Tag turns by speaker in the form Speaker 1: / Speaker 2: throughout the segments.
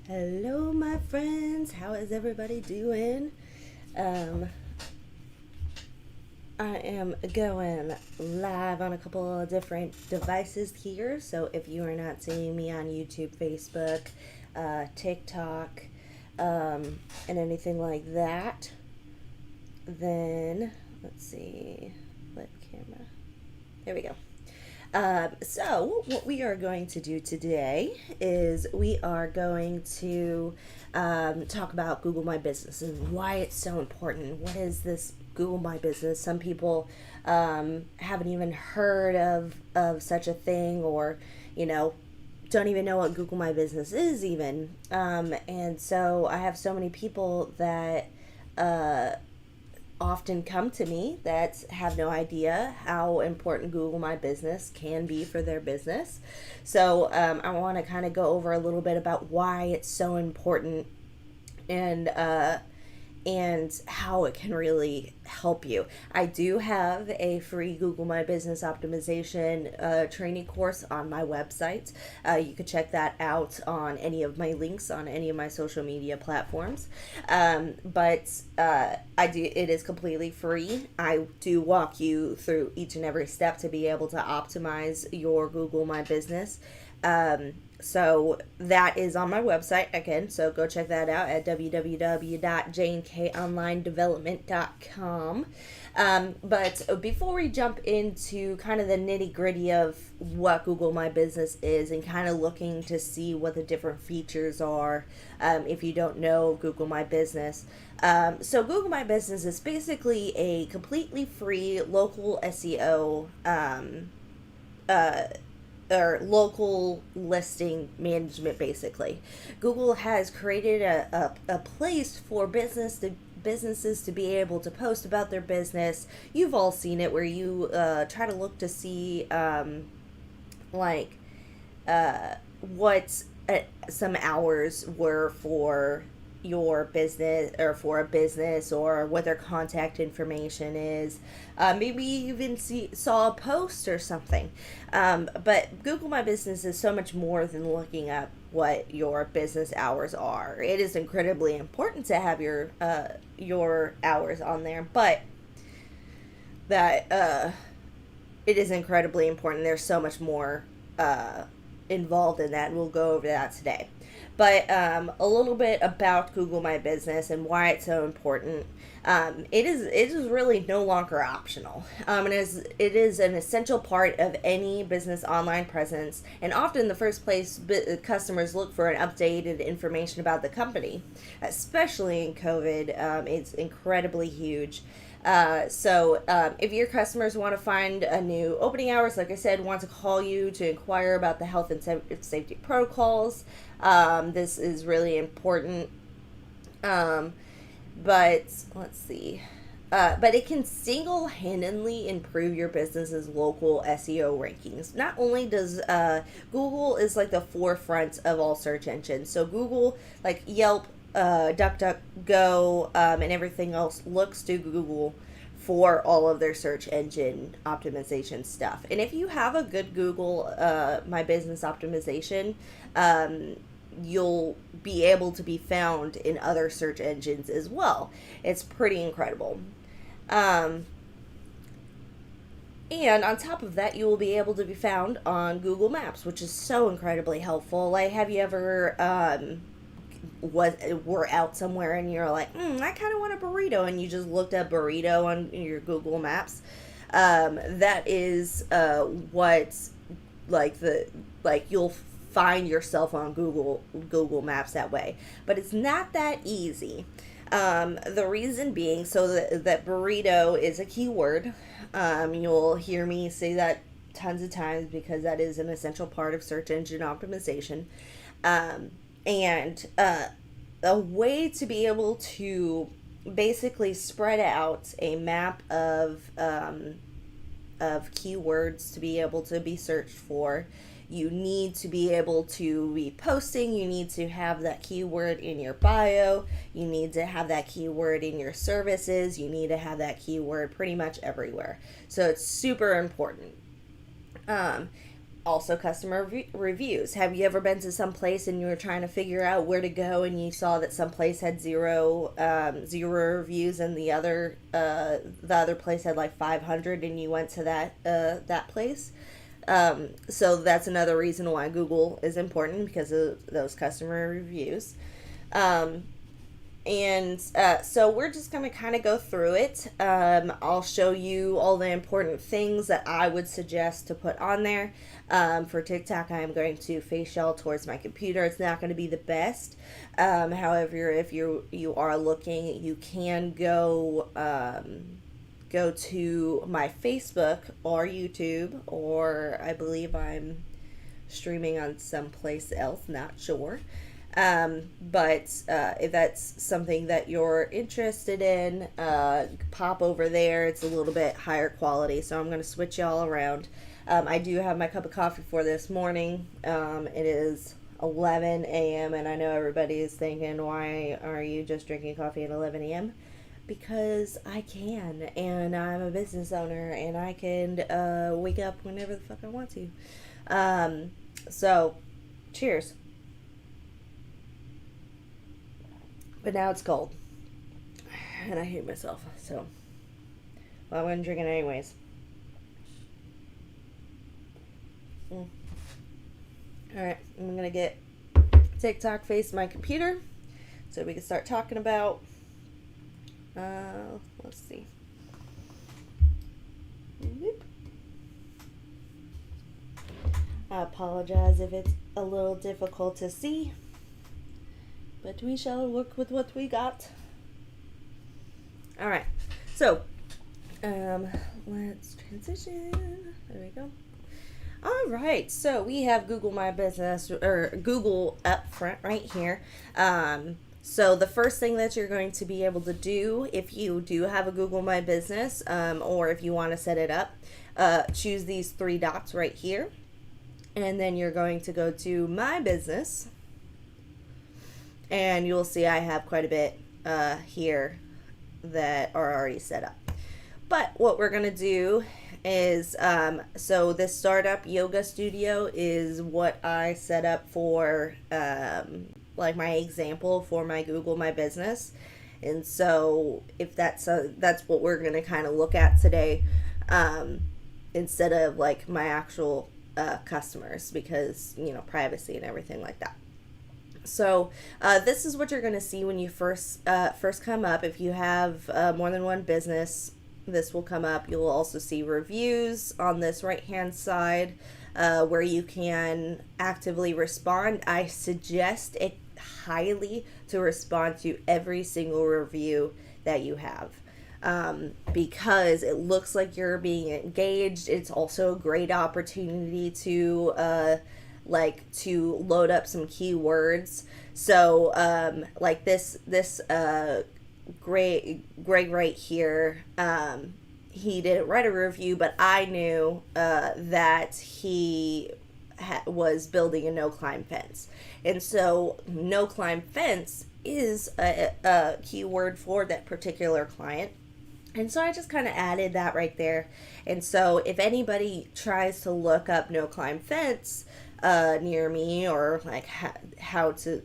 Speaker 1: Hello, my friends. How is everybody doing? Um, I am going live on a couple of different devices here. So if you are not seeing me on YouTube, Facebook, TikTok, and anything like that, then let's see, flip camera. There we go. So, what we are going to do today is we are going to talk about Google My Business and why it's so important. What is this Google My Business? Some people haven't even heard of such a thing, or, don't even know what Google My Business is, even. And so, I have so many people that often come to me that have no idea how important Google My Business can be for their business. So I want to kind of go over a little bit about why it's so important and how it can really help you. I do have a free Google My Business optimization training course on my website. You could check that out on any of my links on any of my social media platforms. But it is completely free. I do walk you through each and every step to be able to optimize your Google My Business. So that is on my website again. So go check that out at www.janekonlinedevelopment.com. But before we jump into kind of the nitty gritty of what Google My Business is and kind of looking to see what the different features are, if you don't know Google My Business. So Google My Business is basically a completely free local SEO or local listing management. Basically, Google has created a place for businesses to be able to post about their business. You've all seen it, where you try to look to see like what some hours were for your business, or for a business, or what their contact information is. Maybe you even saw a post or something. But Google My Business is so much more than looking up what your business hours are. It is incredibly important to have your hours on there, but that it is incredibly important. There's so much more involved in that, and we'll go over that today. But a little bit about Google My Business and why it's so important. It is really no longer optional. It is an essential part of any business online presence, and often the first place customers look for an updated information about the company, especially in COVID. It's incredibly huge. So if your customers want to find a new opening hours, like I said, want to call you to inquire about the health and safety protocols, this is really important. But let's see. But it can single-handedly improve your business's local SEO rankings. Not only does Google is like the forefront of all search engines. So Google, like Yelp, DuckDuckGo, and everything else, looks to Google for all of their search engine optimization stuff. And if you have a good Google My Business optimization, you'll be able to be found in other search engines as well. It's pretty incredible. And on top of that, you will be able to be found on Google Maps, which is so incredibly helpful. Like, have you ever were out somewhere and you're like, I kind of want a burrito, and you just looked up burrito on your Google Maps? That is what you'll find yourself on Google Maps that way. But it's not that easy. The reason being, so that burrito is a keyword. You'll hear me say that tons of times because that is an essential part of search engine optimization. And a way to be able to basically spread out a map of keywords to be able to be searched for. You need to be able to be posting. You need to have that keyword in your bio. You need to have that keyword in your services. You need to have that keyword pretty much everywhere. So it's super important. Also, customer reviews. Have you ever been to some place and you were trying to figure out where to go, and you saw that some place had zero reviews, and the other place had like 500, and you went to that place? So that's another reason why Google is important, because of those customer reviews. Um, and so we're just going to kind of go through it. I'll show you all the important things that I would suggest to put on there. For TikTok, I am going to face y'all towards my computer. It's not going to be the best. However, if you are looking, you can go to my Facebook or YouTube, or I believe I'm streaming on someplace else, not sure. But if that's something that you're interested in, pop over there. It's a little bit higher quality, so I'm going to switch y'all around. I do have my cup of coffee for this morning. It is 11 a.m., and I know everybody is thinking, why are you just drinking coffee at 11 a.m.? Because I can, and I'm a business owner, and I can wake up whenever the fuck I want to. So, cheers. But now it's cold, and I hate myself, so, well, I'm going to drink it anyways. Alright, I'm going to get TikTok face my computer, so we can start talking about, let's see. I apologize if it's a little difficult to see, but we shall work with what we got. Alright, so let's transition. There we go. Alright, so we have Google My Business, or Google up front right here. So the first thing that you're going to be able to do, if you do have a Google My Business, or if you want to set it up, choose these three dots right here. And then you're going to go to My Business, and you'll see I have quite a bit here that are already set up. But what we're going to do is, so this startup yoga studio is what I set up for, like my example for my Google My Business. And so if that's what we're going to kind of look at today, instead of like my actual customers, because, you know, privacy and everything like that. So this is what you're going to see when you first come up. If you have more than one business, this will come up. You'll also see reviews on this right hand side, where you can actively respond. I suggest it highly to respond to every single review that you have, because it looks like you're being engaged. It's also a great opportunity to load up some keywords. So like this Greg right here, he didn't write a review, but I knew that he was building a no-climb fence. And so no-climb fence is a keyword for that particular client. And so I just kind of added that right there. And so if anybody tries to look up no-climb fence near me, or like how to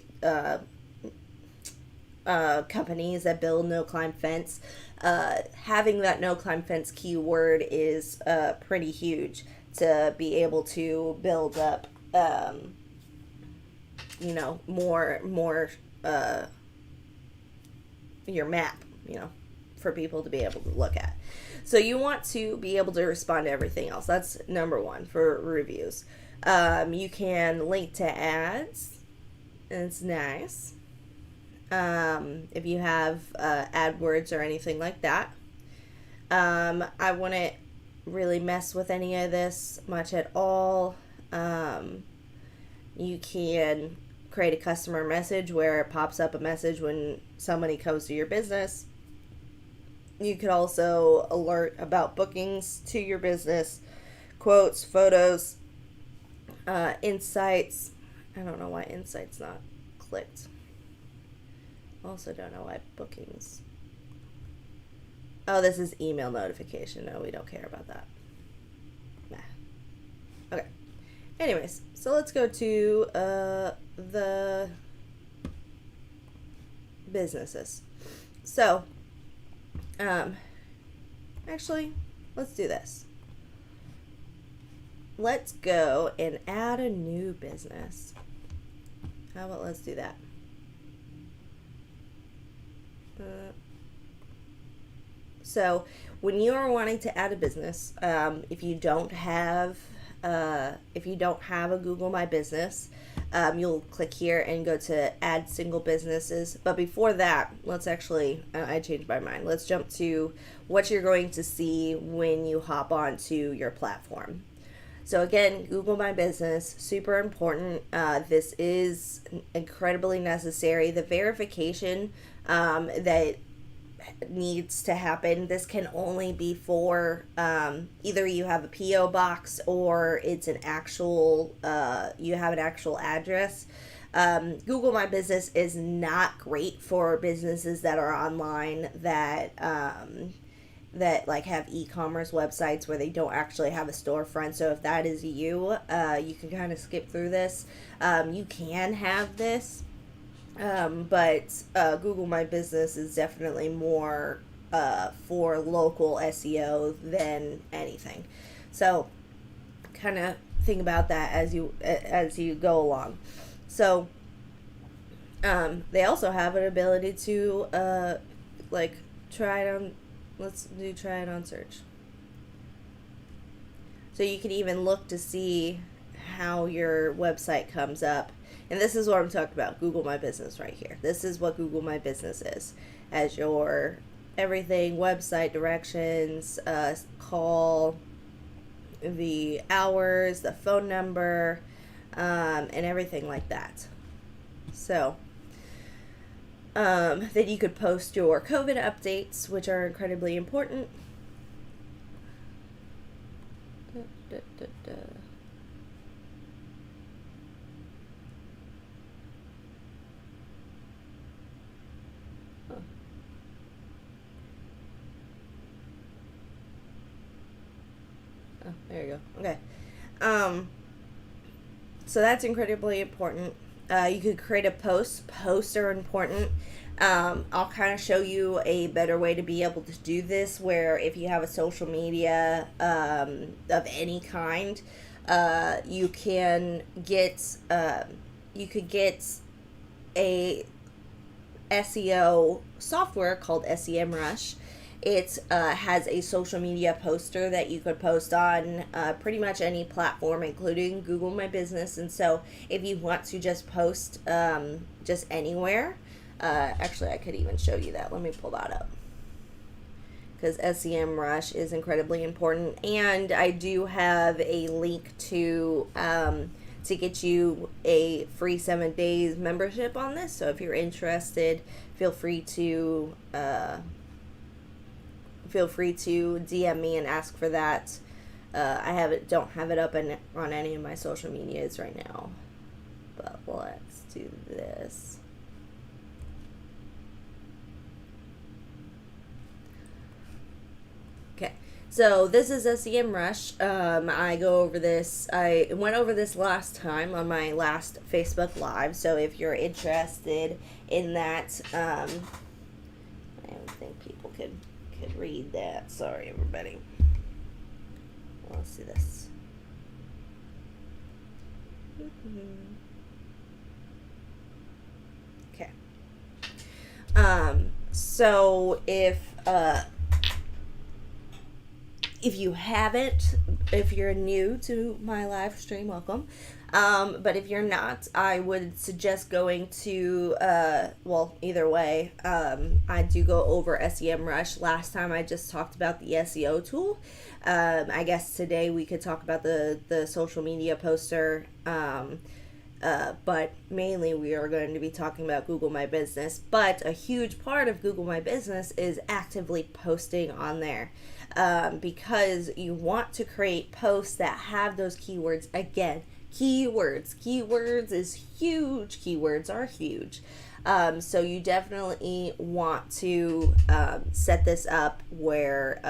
Speaker 1: companies that build no-climb fence, having that no-climb fence keyword is pretty huge to be able to build up, more your map, for people to be able to look at. So you want to be able to respond to everything else. That's number one for reviews. You can link to ads. It's nice. If you have AdWords or anything like that. I wouldn't really mess with any of this much at all. You can create a customer message where it pops up a message when somebody comes to your business. You could also alert about bookings to your business, quotes, photos, insights. I don't know why insights not clicked. Also don't know why bookings. Oh, this is email notification. No, we don't care about that. Nah. Okay. Anyways, so let's go to the businesses. So, actually, let's do this. Let's go and add a new business. How about let's do that? So when you are wanting to add a business, if you don't have a Google My Business, you'll click here and go to add single businesses. But before that, let's actually, I changed my mind. Let's jump to what you're going to see when you hop onto your platform. So again, Google My Business, super important. This is incredibly necessary. The verification that needs to happen, this can only be for either you have a PO box or it's an actual you have an actual address. Google My Business is not great for businesses that are online that like have e-commerce websites where they don't actually have a storefront. So if that is you, you can kind of skip through this. You can have this, but Google My Business is definitely more for local SEO than anything. So kind of think about that as you go along. So they also have an ability to like try it on. Let's do try it on search. So you can even look to see how your website comes up. And this is what I'm talking about, Google My Business right here. This is what Google My Business is. As your everything, website directions, call, the hours, the phone number, and everything like that. So then you could post your COVID updates, which are incredibly important. Oh, there you go. Okay. So that's incredibly important. You could create a post. Posts are important. I'll kind of show you a better way to be able to do this, where if you have a social media of any kind, you could get a SEO software called SEMrush. It has a social media poster that you could post on pretty much any platform, including Google My Business. And so if you want to just post just anywhere, actually I could even show you that. Let me pull that up, because SEMrush is incredibly important. And I do have a link to get you a free 7 days membership on this. So if you're interested, feel free to DM me and ask for that. I don't have it up on any of my social medias right now, but let's do this. Okay, so this is SEMrush. I went over this last time on my last Facebook Live. So if you're interested in that, I don't think people could read that. Sorry, everybody. Let's see this. Okay. So if you're new to my live stream, welcome. But if you're not, I would suggest going to, either way, I do go over SEMrush. Last time I just talked about the SEO tool. I guess today we could talk about the social media poster. But mainly we are going to be talking about Google My Business. But a huge part of Google My Business is actively posting on there. Because you want to create posts that have those keywords. Again, keywords is huge. Keywords are huge. So you definitely want to set this up where,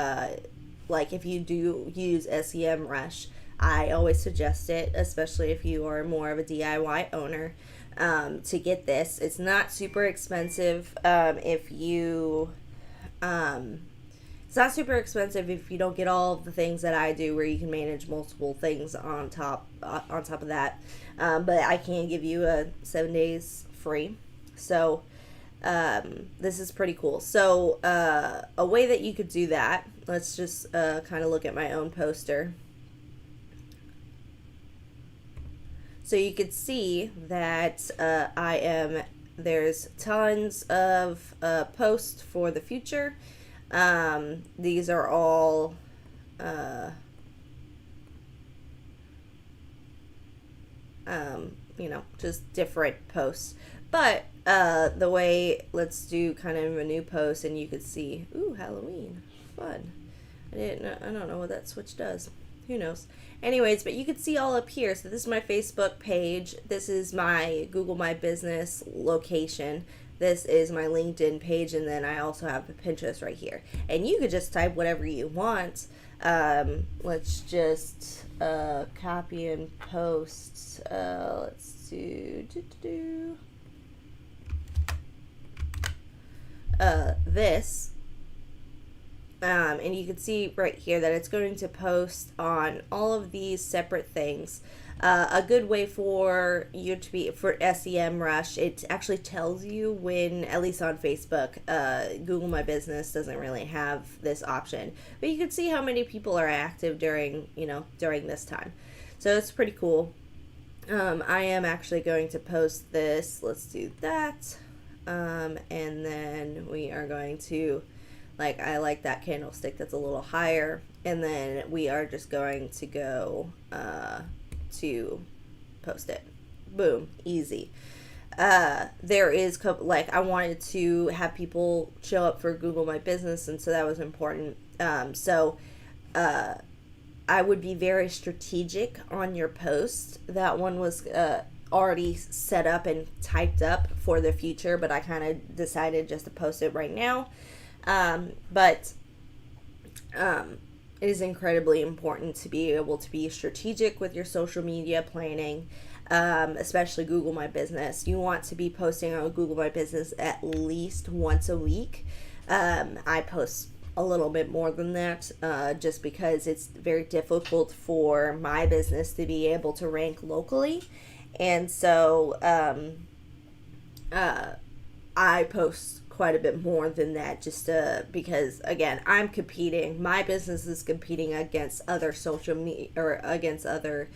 Speaker 1: like if you do use SEMrush, I always suggest it, especially if you are more of a DIY owner, to get this. It's not super expensive if you. It's not super expensive if you don't get all of the things that I do, where you can manage multiple things on top of that. But I can give you a 7 days free. So this is pretty cool. So a way that you could do that. Let's just kind of look at my own poster. So you could see that there's tons of posts for the future. These are all just different posts. But the way, let's do kind of a new post, and you could see, ooh, Halloween, fun. I don't know what that switch does. Who knows? Anyways, but you can see all up here. So this is my Facebook page. This is my Google My Business location. This is my LinkedIn page, and then I also have Pinterest right here. And you could just type whatever you want. Let's just copy and post. Let's do this. And you can see right here that it's going to post on all of these separate things. A good way for you to be for SEM rush, it actually tells you when, at least on Facebook, Google My Business doesn't really have this option, but you can see how many people are active during this time. So it's pretty cool. I am actually going to post this. Let's do that. And then we are going to, I like that candlestick that's a little higher. And then we are just going to go to post it. Boom. Easy. There is, I wanted to have people show up for Google My Business, and so that was important. I would be very strategic on your post. That one was already set up and typed up for the future, but I kind of decided just to post it right now. It is incredibly important to be able to be strategic with your social media planning, especially Google My Business. You want to be posting on Google My Business at least once a week. I post a little bit more than that, just because it's very difficult for my business to be able to rank locally. And so I post quite a bit more than that, just because, again, my business is competing against other social media, or against other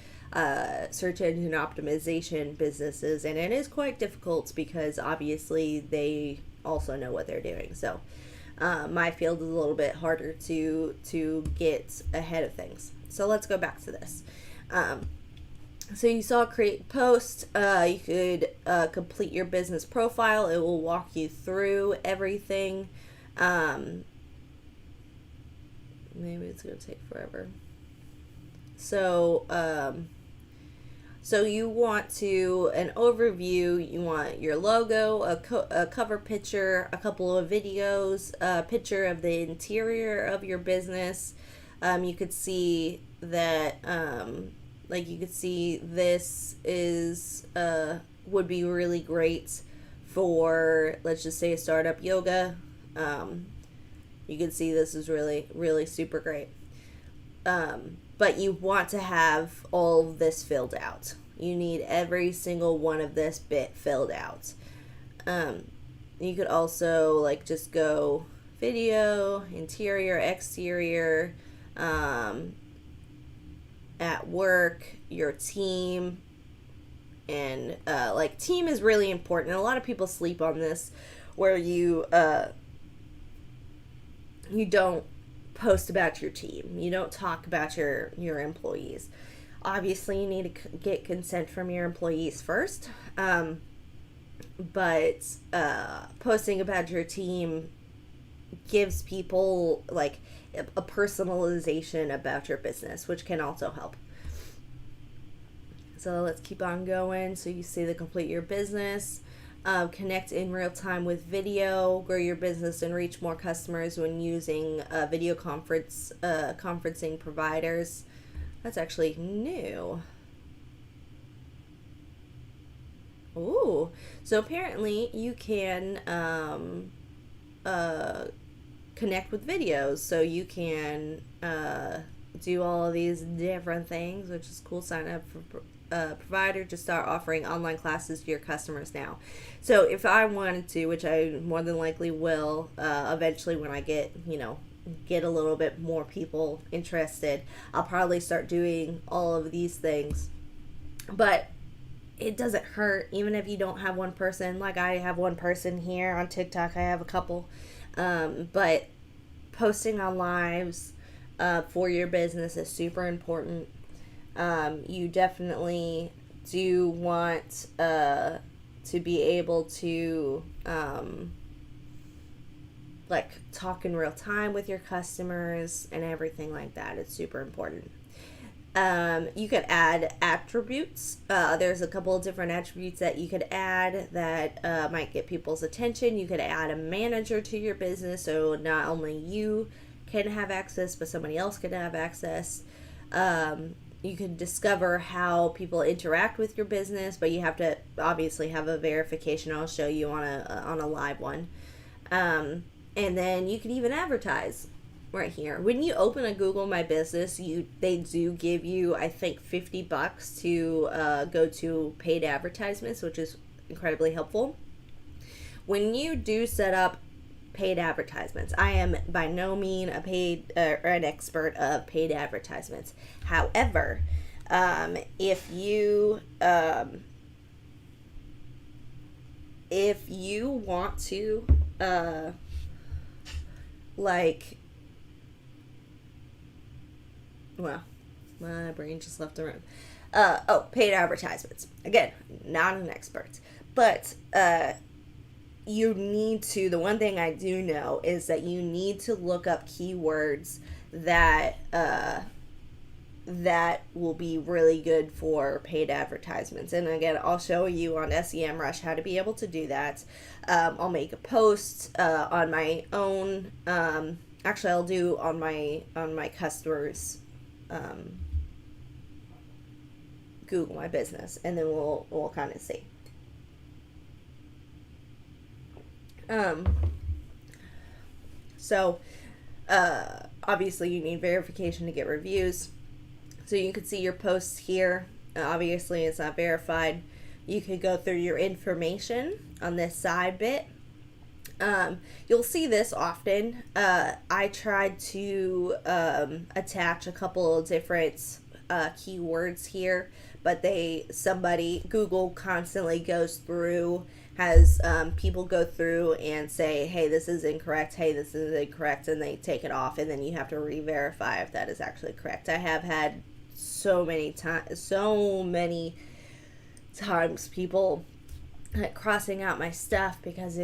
Speaker 1: search engine optimization businesses, and it is quite difficult because obviously they also know what they're doing. So my field is a little bit harder to get ahead of things. So let's go back to this. So you saw create post. You could complete your business profile. It will walk you through everything. Maybe it's going to take forever. So you want an overview. You want your logo, a cover picture, a couple of videos, a picture of the interior of your business. You could see that. You could see this is would be really great for, let's just say, a startup yoga. You can see this is really, really super great. But you want to have all of this filled out. You need every single one of this bit filled out. You could also just go video, interior, exterior, at work, your team, and team is really important. And a lot of people sleep on this, where you don't post about your team. You don't talk about your employees. Obviously, you need to get consent from your employees first. But posting about your team gives people a personalization about your business, which can also help. So let's keep on going. So you see the complete your business, connect in real time with video, grow your business and reach more customers when using video conferencing providers. That's actually new. Ooh. So apparently you can connect with videos. So you can do all of these different things, which is cool. Sign up for provider to start offering online classes to your customers now. So if I wanted to, which I more than likely will eventually when I get a little bit more people interested, I'll probably start doing all of these things. But it doesn't hurt even if you don't have one person. Like I have one person here on TikTok, I have a couple. But posting on lives for your business is super important. You definitely do want to be able to like talk in real time with your customers and everything like that. It's super important. You could add attributes. There's a couple of different attributes that you could add that might get people's attention. You could add a manager to your business, so not only you can have access, but somebody else can have access. You can discover how people interact with your business, but you have to obviously have a verification. I'll show you on a live one. And then you can even advertise right here. When you open a Google My Business, they do give you, I think, $50 to go to paid advertisements, which is incredibly helpful. When you do set up paid advertisements, I am by no means a paid or an expert of paid advertisements. However, if you want to well, my brain just left the room. Paid advertisements. Again, not an expert. But you need to, the one thing I do know is that you need to look up keywords that will be really good for paid advertisements. And again, I'll show you on SEMrush how to be able to do that. I'll make a post on my own. Actually, I'll do on my customers' Google My Business, and then we'll kind of see. So obviously you need verification to get reviews. So you can see your posts here. Obviously it's not verified. You can go through your information on this side bit. You'll see this often. I tried to attach a couple of different keywords here, but Google constantly goes through, has people go through and say, hey, this is incorrect, hey, this is incorrect, and they take it off, and then you have to re-verify if that is actually correct. I have had so many times people crossing out my stuff because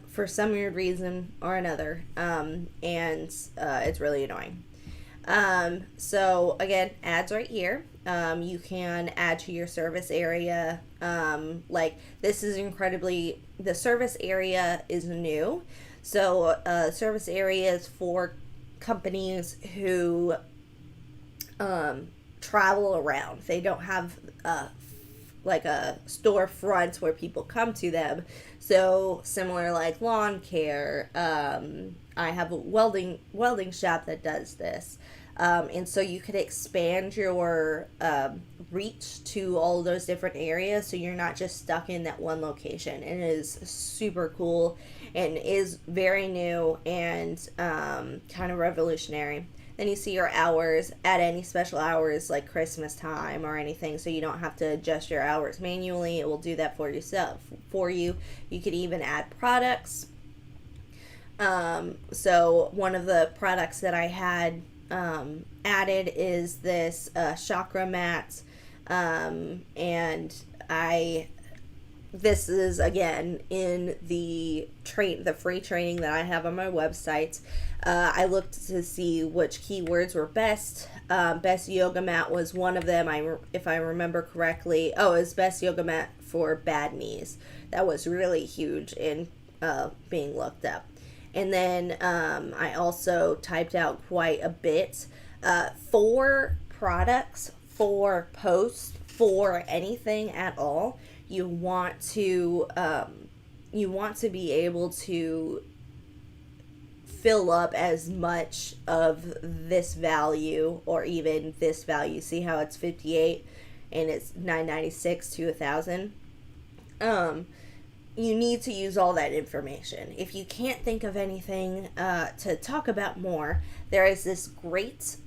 Speaker 1: for some weird reason or another, and it's really annoying. So again, ads right here. You can add to your service area. This is the service area is new. So service area is for companies who travel around. They don't have like a storefront where people come to them. So similar like lawn care. I have a welding shop that does this. And so you could expand your reach to all those different areas, so you're not just stuck in that one location. And it is super cool and is very new and kind of revolutionary. Then you see your hours, add any special hours like Christmas time or anything, so you don't have to adjust your hours manually. It will do that for you. You could even add products. So one of the products that I had added is this chakra mat, and this is again in the free training that I have on my website. I looked to see which keywords were best. Best yoga mat was one of them. If I remember correctly, it was best yoga mat for bad knees. That was really huge in being looked up. And then I also typed out quite a bit. 4 products for posts for anything at all, you want to be able to fill up as much of this value or even this value. See how it's 58 and it's 996 to 1,000. You need to use all that information. If you can't think of anything to talk about more, there is this great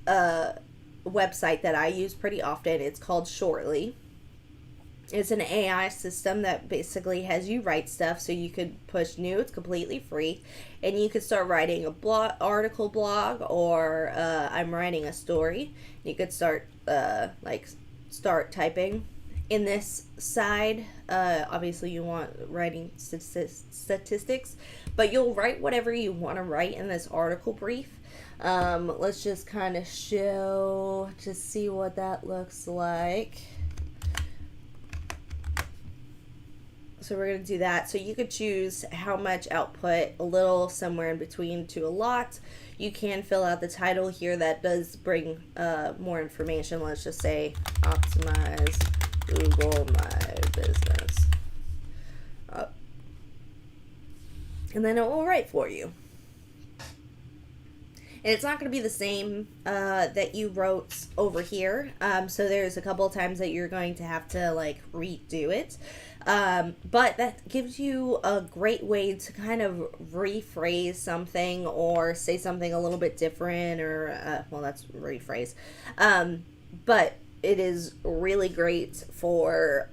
Speaker 1: website that I use pretty often. It's called Shortly. It's an AI system that basically has you write stuff, so you could push new. It's completely free, and you could start writing a blog, or I'm writing a story. You could start start typing. In this side, obviously you want writing statistics, but you'll write whatever you want to write in this article brief. Let's just kind of show to see what that looks like. So we're going to do that. So you could choose how much output, a little, somewhere in between to a lot. You can fill out the title here. That does bring more information. Let's just say optimize Google My Business. And then it will write for you. And it's not going to be the same that you wrote over here. So there's a couple of times that you're going to have to like redo it. But that gives you a great way to kind of rephrase something or say something a little bit different, or well, that's rephrase. But it is really great for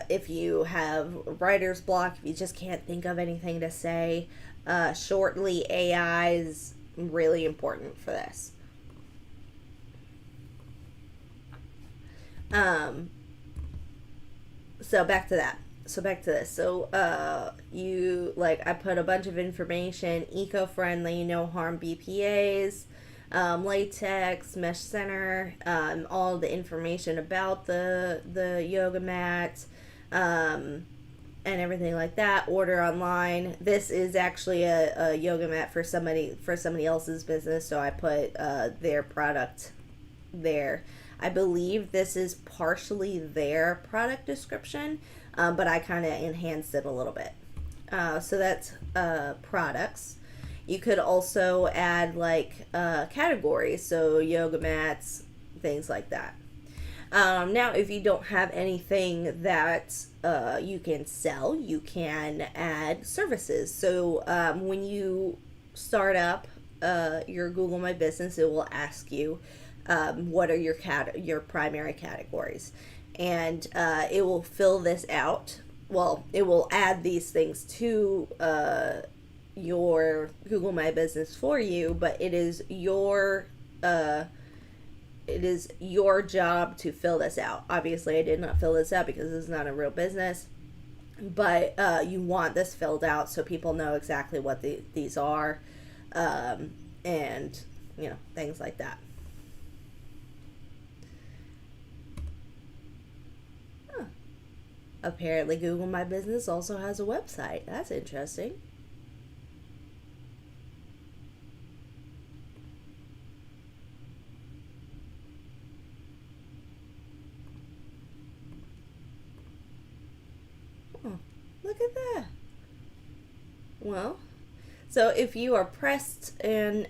Speaker 1: if you have writer's block, if you just can't think of anything to say. Shortly AI is really important for this. So back to that. So back to this. So I put a bunch of information: eco-friendly, no harm BPAs, latex, mesh center, all the information about the yoga mat, and everything like that. Order online. This is actually a yoga mat for somebody else's business, so I put their product there. I believe this is partially their product description, but I kind of enhanced it a little bit. So that's products. You could also add categories, so yoga mats, things like that. Now, if you don't have anything that you can sell, you can add services. So when you start up your Google My Business, it will ask you what are your primary categories, and it will fill this out. Well, it will add these things to your Google My Business for you, but it is your job to fill this out. Obviously, I did not fill this out because this is not a real business, but you want this filled out so people know exactly what these are, and things like that. Apparently, Google My Business also has a website. That's interesting. Oh, look at that. Well, so if you are pressed and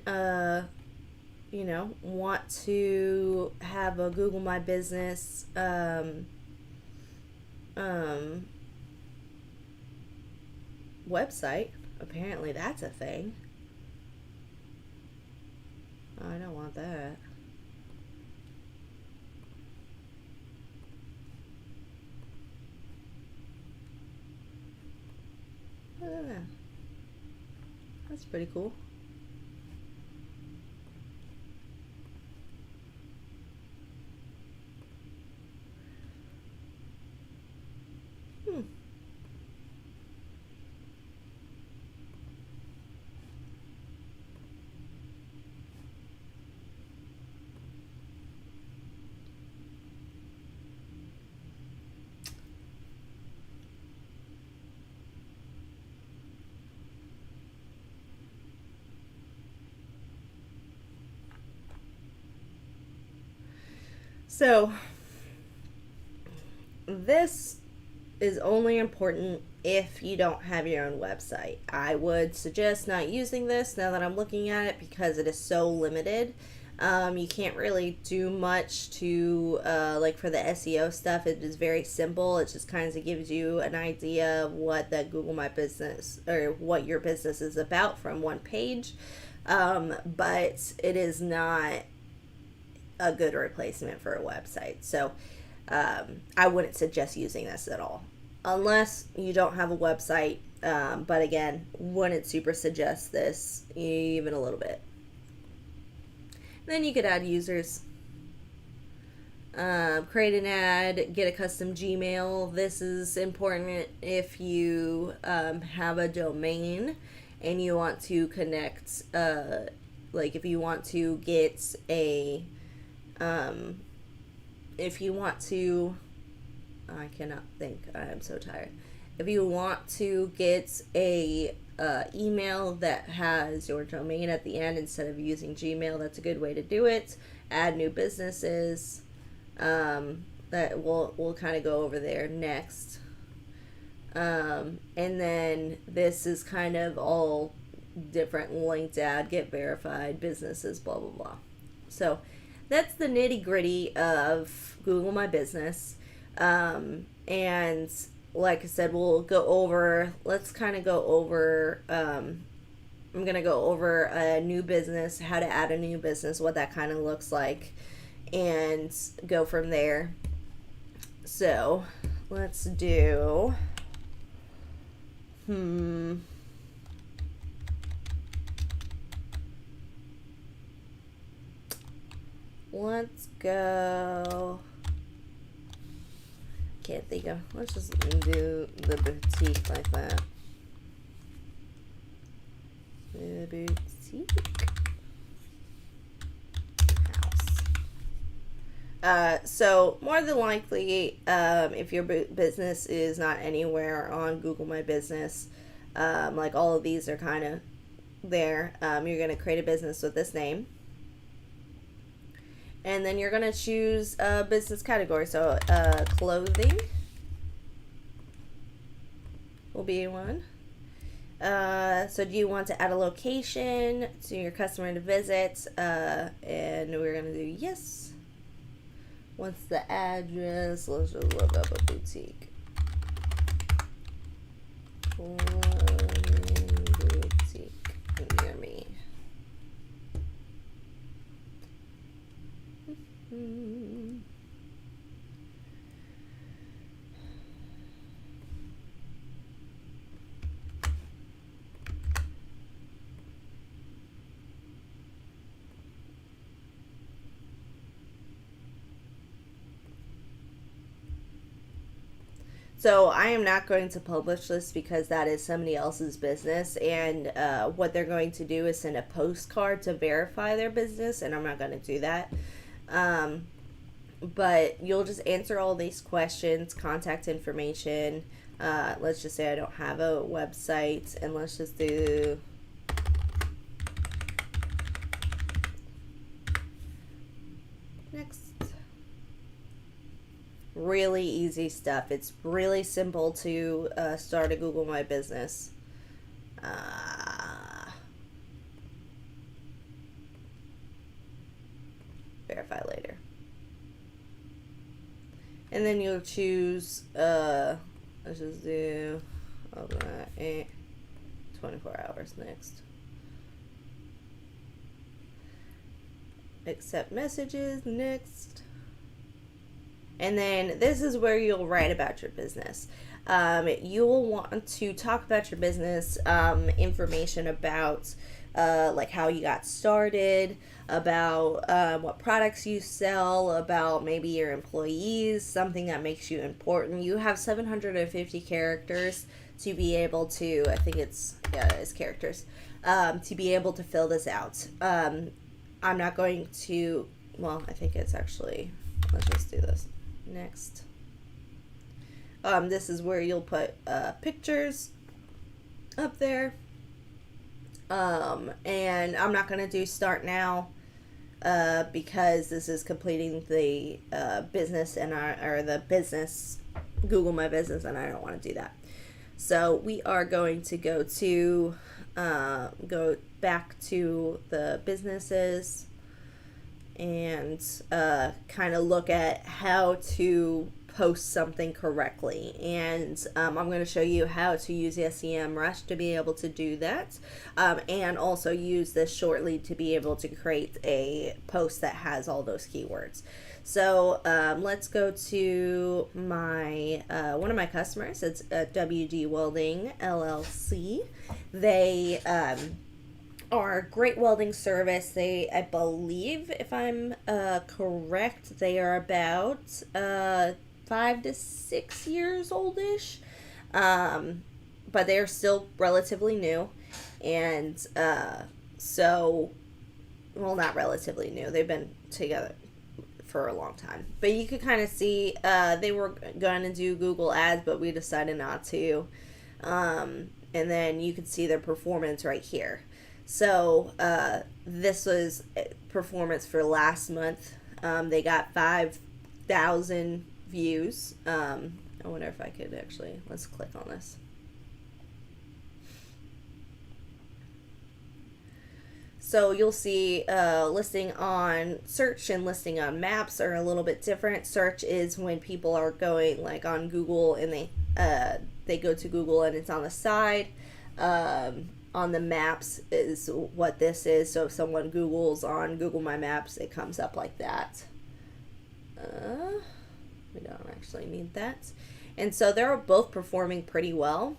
Speaker 1: want to have a Google My Business website, apparently that's a thing. Oh, I don't want that. Look at that. That's pretty cool. So this is only important if you don't have your own website. I would suggest not using this now that I'm looking at it because it is so limited. You can't really do much to, like for the SEO stuff, it is very simple. It just kind of gives you an idea of what that Google My Business or what your business is about from one page. But it is not a good replacement for a website. So I wouldn't suggest using this at all unless you don't have a website. But again, wouldn't super suggest this even a little bit. Then you could add users, create an ad, get a custom Gmail. This is important if you have a domain and you want to connect, like if you want to get a, if you want to, I cannot think, I am so tired. If you want to get a email that has your domain at the end instead of using Gmail, that's a good way to do it. Add new businesses. That we'll kind of go over there next. And then this is kind of all different linked ad, get verified, businesses, blah, blah, blah. So that's the nitty gritty of Google My Business. And like I said, we'll go over, let's kind of go over, I'm going to go over a new business, how to add a new business, what that kind of looks like, and go from there. So let's do, let's go, can't think of, let's just do the boutique like that. The boutique house. So more than likely, if your business is not anywhere on Google My Business, like all of these are kind of there, you're going to create a business with this name. And then you're going to choose a business category. So clothing will be one. So do you want to add a location to your customer to visit? And we're going to do yes. What's the address? Let's just look up a boutique. Boutique near me. So I am not going to publish this because that is somebody else's business, and what they're going to do is send a postcard to verify their business, and I'm not going to do that. But you'll just answer all these questions, contact information. Let's just say I don't have a website, and let's just do next. Really easy stuff. It's really simple to start a Google My Business. Verify later. And then you'll choose, let's just do 24 hours next. Accept messages next. And then this is where you'll write about your business. You will want to talk about your business, information about like how you got started, about what products you sell, about maybe your employees, something that makes you important. You have 750 characters to be able to, I think it's characters, to be able to fill this out. I'm not going to, well, I think it's actually, let's just do this. Next. This is where you'll put pictures up there. And I'm not going to do start now. because this is completing the business and or the business Google My Business, and I don't want to do that. So we are going to go back to the businesses and kind of look at how to post something correctly. And I'm going to show you how to use SEMrush to be able to do that, and also use this shortly to be able to create a post that has all those keywords. So let's go to my one of my customers. It's WD Welding LLC. They are a great welding service. They, I believe, if I'm correct, they are about 5 to 6 years oldish, but they are still relatively new, and so, well, not relatively new. They've been together for a long time, but you could kind of see they were going to do Google ads, but we decided not to, and then you can see their performance right here. So this was performance for last month. They got 5,000 views. I wonder if I could actually, let's click on this. So you'll see listing on search and listing on maps are a little bit different. Search is when people are going like on Google and they go to Google and it's on the side. On the maps is what this is. So if someone Googles on Google My Maps, it comes up like that. We don't actually need that. And so they're both performing pretty well,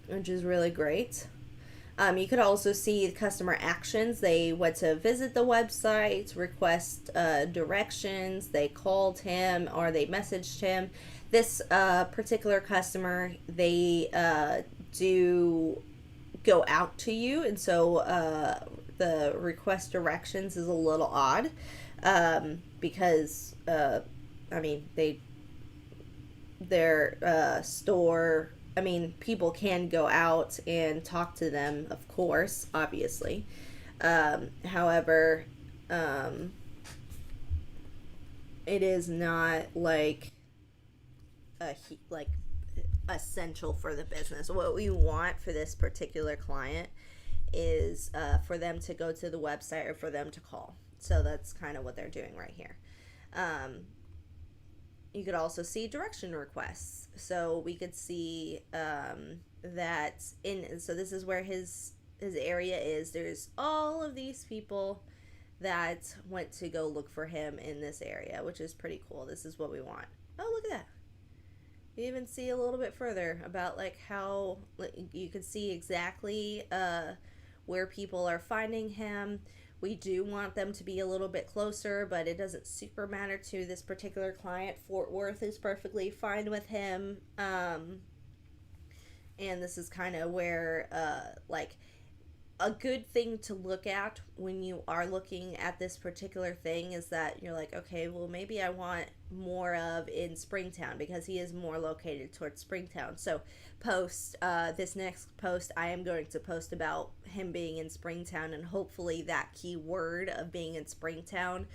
Speaker 1: which is really great. You could also see customer actions. They went to visit the website, request directions, they called him, or they messaged him. This particular customer, they do go out to you, and so the request directions is a little odd, because I mean their store, I mean, people can go out and talk to them, of course, obviously. However, it is not like essential for the business. What we want for this particular client is for them to go to the website or for them to call. So that's kind of what they're doing right here. You could also see direction requests. So we could see that so this is where his area is. There's all of these people that went to go look for him in this area, which is pretty cool. This is what we want. Oh, look at that. You even see a little bit further about like how you can see exactly where people are finding him. We do want them to be a little bit closer, but it doesn't super matter to this particular client. Fort Worth is perfectly fine with him. And this is kind of where like a good thing to look at when you are looking at this particular thing is that you're like, okay, well, maybe I want more of in Springtown because he is more located towards Springtown. So this next post, I am going to post about him being in Springtown, and hopefully that keyword of being in Springtown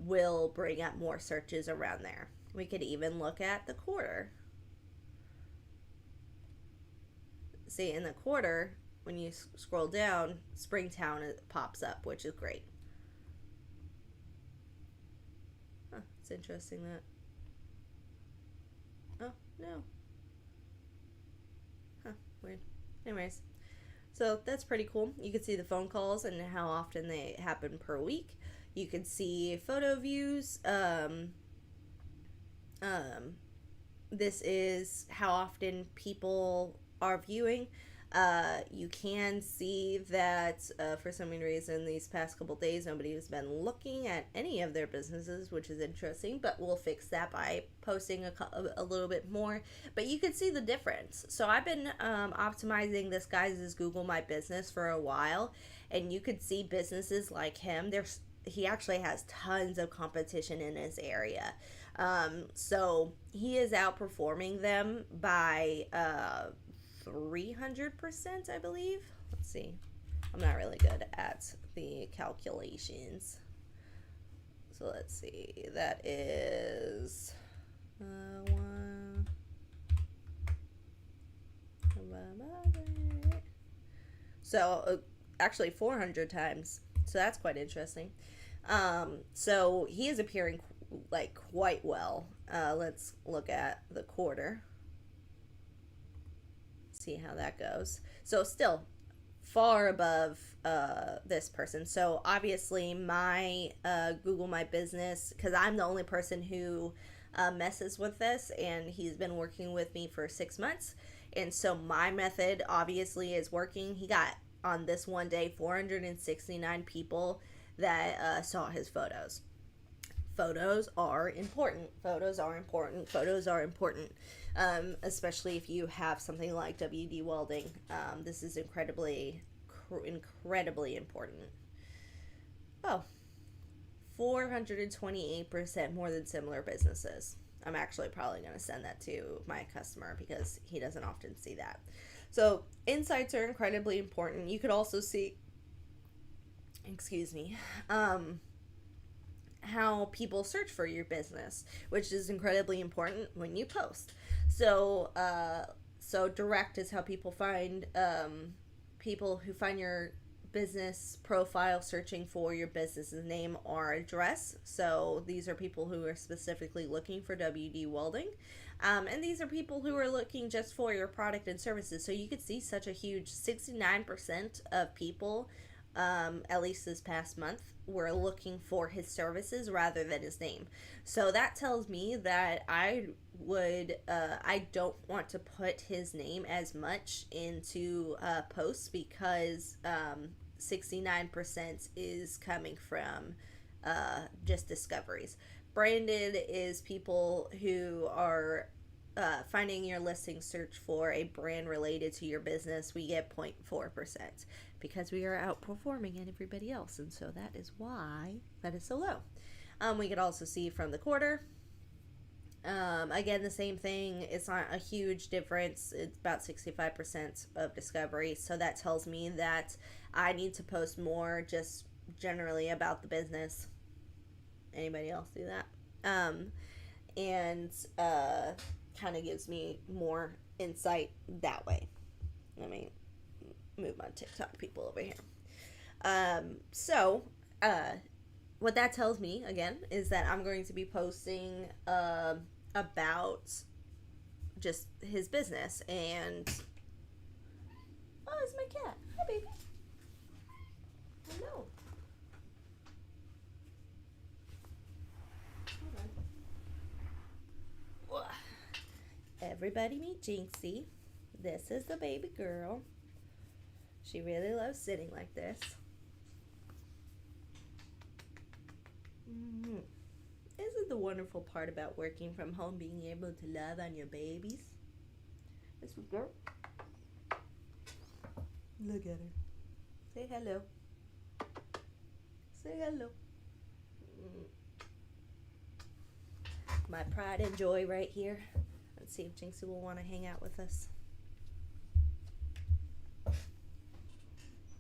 Speaker 1: will bring up more searches around there. We could even look at the quarter. See, in the quarter, when you scroll down, Springtown pops up, which is great. Huh, it's interesting that. Oh, no. Huh, weird. Anyways, so that's pretty cool. You can see the phone calls and how often they happen per week. You can see photo views. This is how often people are viewing. You can see that for some reason these past couple days nobody has been looking at any of their businesses, which is interesting, but we'll fix that by posting a little bit more. But you can see the difference. So I've been optimizing this guy's Google My Business for a while, and you could see businesses like him. He actually has tons of competition in his area. So he is outperforming them by 300%, I believe. Let's see. I'm not really good at the calculations. So let's see. That is one. So actually 400 times. So that's quite interesting. So he is appearing like quite well. Let's look at the quarter. See how that goes. So still far above this person. So obviously my Google My Business, because I'm the only person who messes with this, and he's been working with me for 6 months, and so my method obviously is working. He got on this one day 469 people that saw his photos. Photos are important. Photos are important. Photos are important, especially if you have something like WD welding. This is incredibly important. Oh, 428% more than similar businesses. I'm actually probably going to send that to my customer because he doesn't often see that. So insights are incredibly important. You could also see, excuse me, how people search for your business, which is incredibly important when you post. So direct is how people find people who find your business profile searching for your business's name or address. So these are people who are specifically looking for WD welding. And these are people who are looking just for your product and services. So you could see such a huge 69% of people, at least this past month, were looking for his services rather than his name. So that tells me that I don't want to put his name as much into posts because 69% is coming from just discoveries. Branded is people who are finding your listing search for a brand related to your business. We get 0.4% because we are outperforming everybody else, and so that is why that is so low. We could also see from the quarter. Again, the same thing. It's not a huge difference. It's about 65% of discovery. So that tells me that I need to post more just generally about the business. Anybody else do that? And kind of gives me more insight that way. Let me move my TikTok people over here. What that tells me, again, is that I'm going to be posting about just his business. And oh, it's my cat. Hi, baby. Hello. Hold on. Everybody meet Jinxie. This is the baby girl. She really loves sitting like this. Mm-hmm. Isn't the wonderful part about working from home being able to love on your babies? This girl. Look at her. Say hello. Say hello. My pride and joy right here. Let's see if Jinxie will want to hang out with us.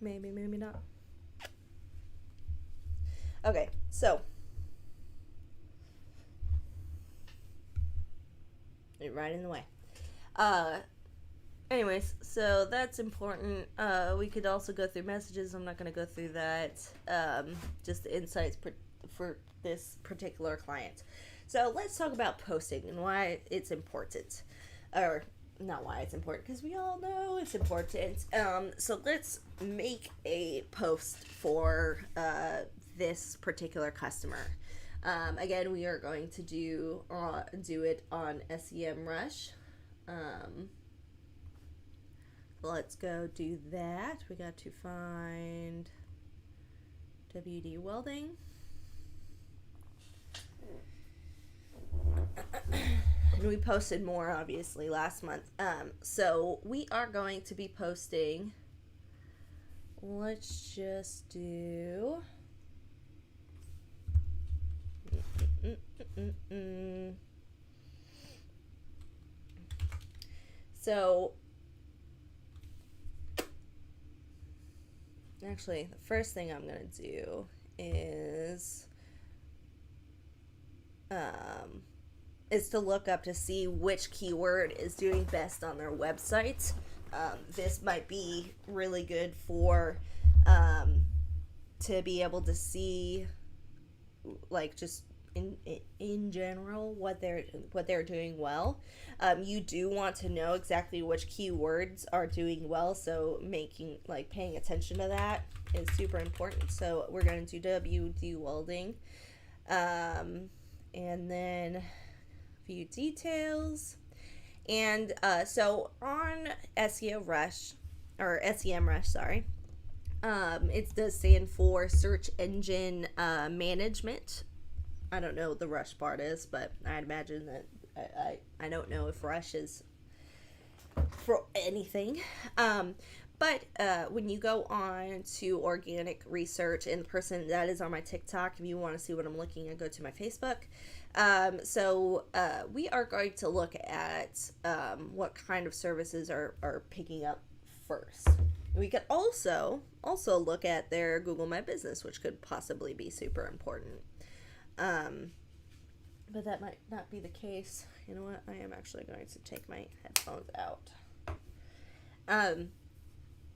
Speaker 1: Maybe, maybe not. Okay, so right in the way. Anyways, so that's important. We could also go through messages. I'm not going to go through that. Just the insights for this particular client. So let's talk about posting and why it's important. Or not why it's important, because we all know it's important. So let's make a post for this particular customer. Again, we are going to do it on SEMrush. Let's go do that. We got to find WD welding. And we posted more, obviously, last month. So we are going to be posting. Let's just do. So, actually, the first thing I'm going to do is um, is to look up to see which keyword is doing best on their website. This might be really good for um, to be able to see, like, just in general what they're doing well. You do want to know exactly which keywords are doing well, so making, like, paying attention to that is super important. So we're going to do WD welding, and then a few details. And so on SEO Rush, or SEM Rush, sorry, it does stand for Search Engine Management. I don't know what the Rush part is, but I'd imagine that I don't know if Rush is for anything. But when you go on to organic research, and the person that is on my TikTok, if you want to see what I'm looking at, go to my Facebook. So we are going to look at what kind of services are picking up first. We could also look at their Google My Business, which could possibly be super important. But that might not be the case. You know what? I am actually going to take my headphones out.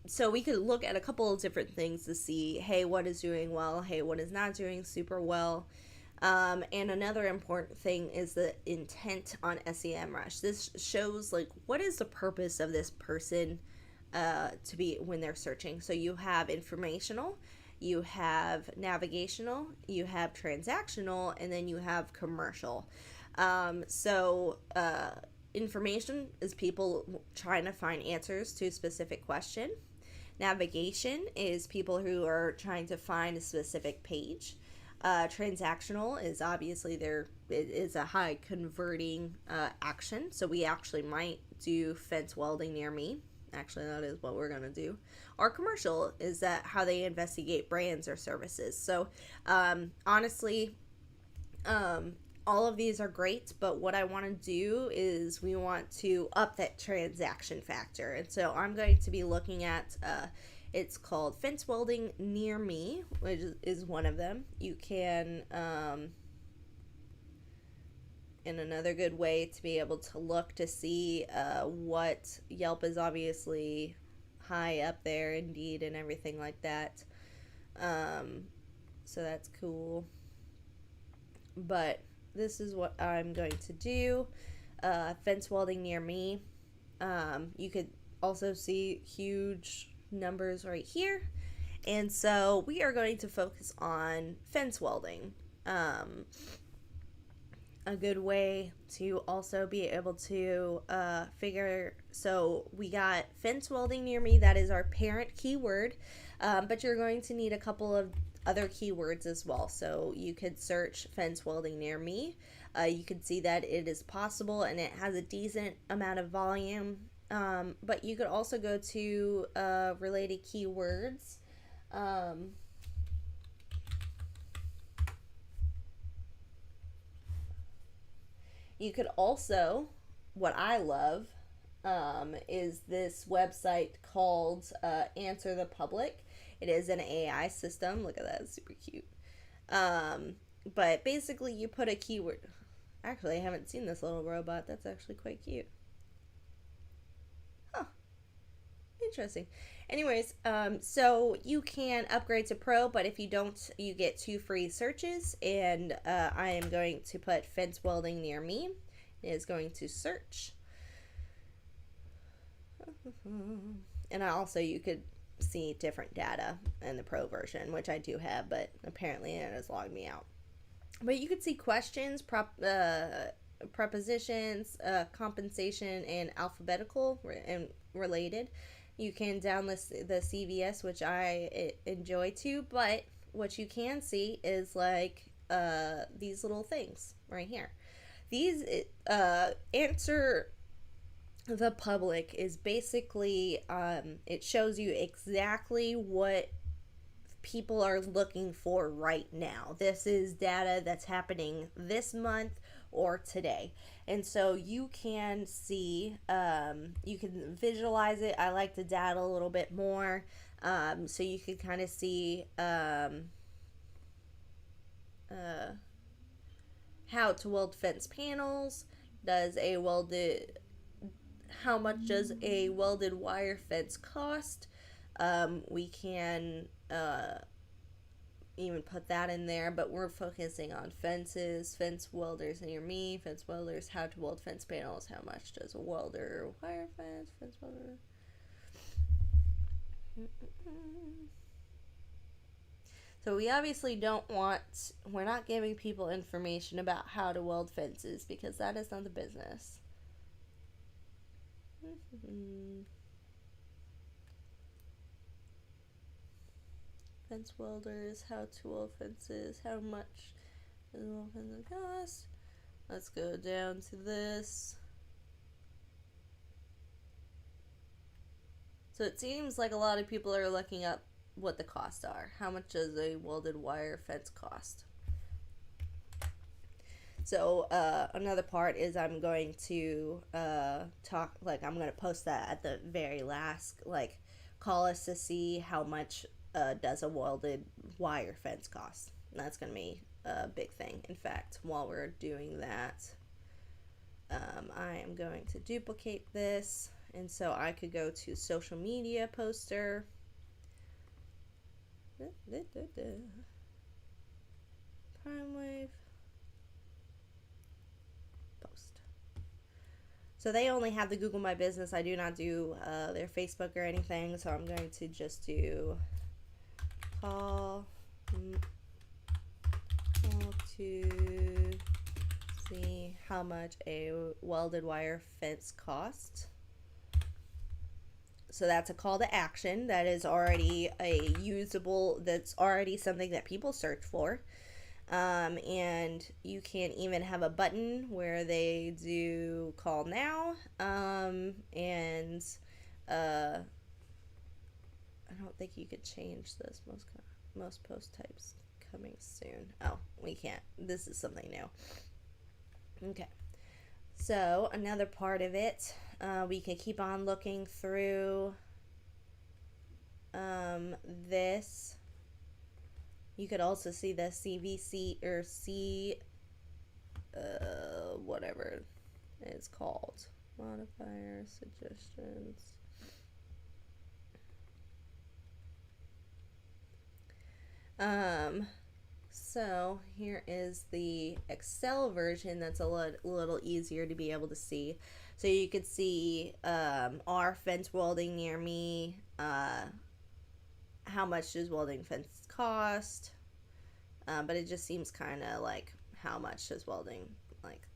Speaker 1: So we could look at a couple of different things to see, hey, what is doing well? Hey, what is not doing super well? And another important thing is the intent on SEMrush. This shows, like, what is the purpose of this person to be when they're searching. So you have informational, you have navigational, you have transactional, and then you have commercial. Information is people trying to find answers to a specific question. Navigation is people who are trying to find a specific page. Transactional is obviously it is a high converting action. So we actually might do fence welding near me. Actually, that is what we're going to do. Our commercial is that how they investigate brands or services. So honestly, all of these are great, but what I want to do is we want to up that transaction factor. And so I'm going to be looking at, it's called fence welding near me, which is one of them. You can, and another good way to be able to look to see what Yelp is obviously high up there, Indeed, and everything like that. So that's cool. But this is what I'm going to do. Fence welding near me. You could also see huge numbers right here. And so we are going to focus on fence welding. A good way to also be able to so we got fence welding near me. That is our parent keyword. But you're going to need a couple of other keywords as well. So you could search fence welding near me. You can see that it is possible and it has a decent amount of volume. But you could also go to related keywords. You could also, what I love, is this website called Answer the Public. It is an AI system. Look at that, it's super cute. But basically, you put a keyword. Actually, I haven't seen this little robot. That's actually quite cute. Huh. Interesting. Anyways, so you can upgrade to Pro, but if you don't, you get 2 free searches. And I am going to put fence welding near me. It is going to search. And you could see different data in the Pro version, which I do have, but apparently it has logged me out. But you could see questions, prepositions, compensation, and alphabetical and related. You can download the CVS, which I enjoy too, but what you can see is like these little things right here. These answer the public is basically it shows you exactly what people are looking for right now. This is data that's happening this month or today, and so you can see, you can visualize it. I like the data a little bit more, so you can kind of see how to weld fence panels. How much does a welded wire fence cost? We can even put that in there, but we're focusing on fences, fence welders near me, fence welders, how to weld fence panels, how much does a welder wire fence welder. So we obviously we're not giving people information about how to weld fences because that is not the business. Fence welders, how to weld fences, how much does a weld fence cost? Let's go down to this. So it seems like a lot of people are looking up what the costs are. How much does a welded wire fence cost? So another part is I'm going to I'm going to post that at the very last, call us to see how much does a welded wire fence cost. And that's going to be a big thing. In fact, while we're doing that, I am going to duplicate this. And so I could go to social media poster. Prime Wave. Post. So they only have the Google My Business. I do not do their Facebook or anything. So I'm going to just do call to see how much a welded wire fence costs. So that's a call to action that is already that's already something that people search for. And you can even have a button where they do call now. And I don't think you could change this. Most post types coming soon. Oh, we can't. This is something new. Okay. So another part of it, we can keep on looking through this. You could also see the CVC or whatever it's called. Modifier suggestions. So here is the Excel version that's a little easier to be able to see. So you could see our fence welding near me, how much does welding fence cost, but it just seems kind of like how much does welding,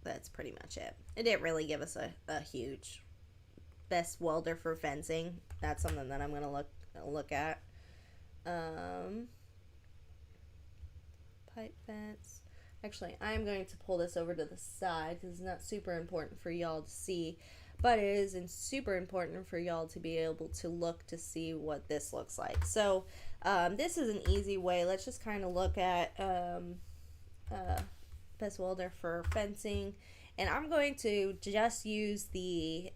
Speaker 1: that's pretty much it. It didn't really give us a huge best welder for fencing. That's something that I'm going to look at. Pipe fence. Actually, I'm going to pull this over to the side because it's not super important for y'all to see, but it is super important for y'all to be able to look to see what this looks like. So this is an easy way. Let's just kind of look at best welder for fencing, and I'm going to just use the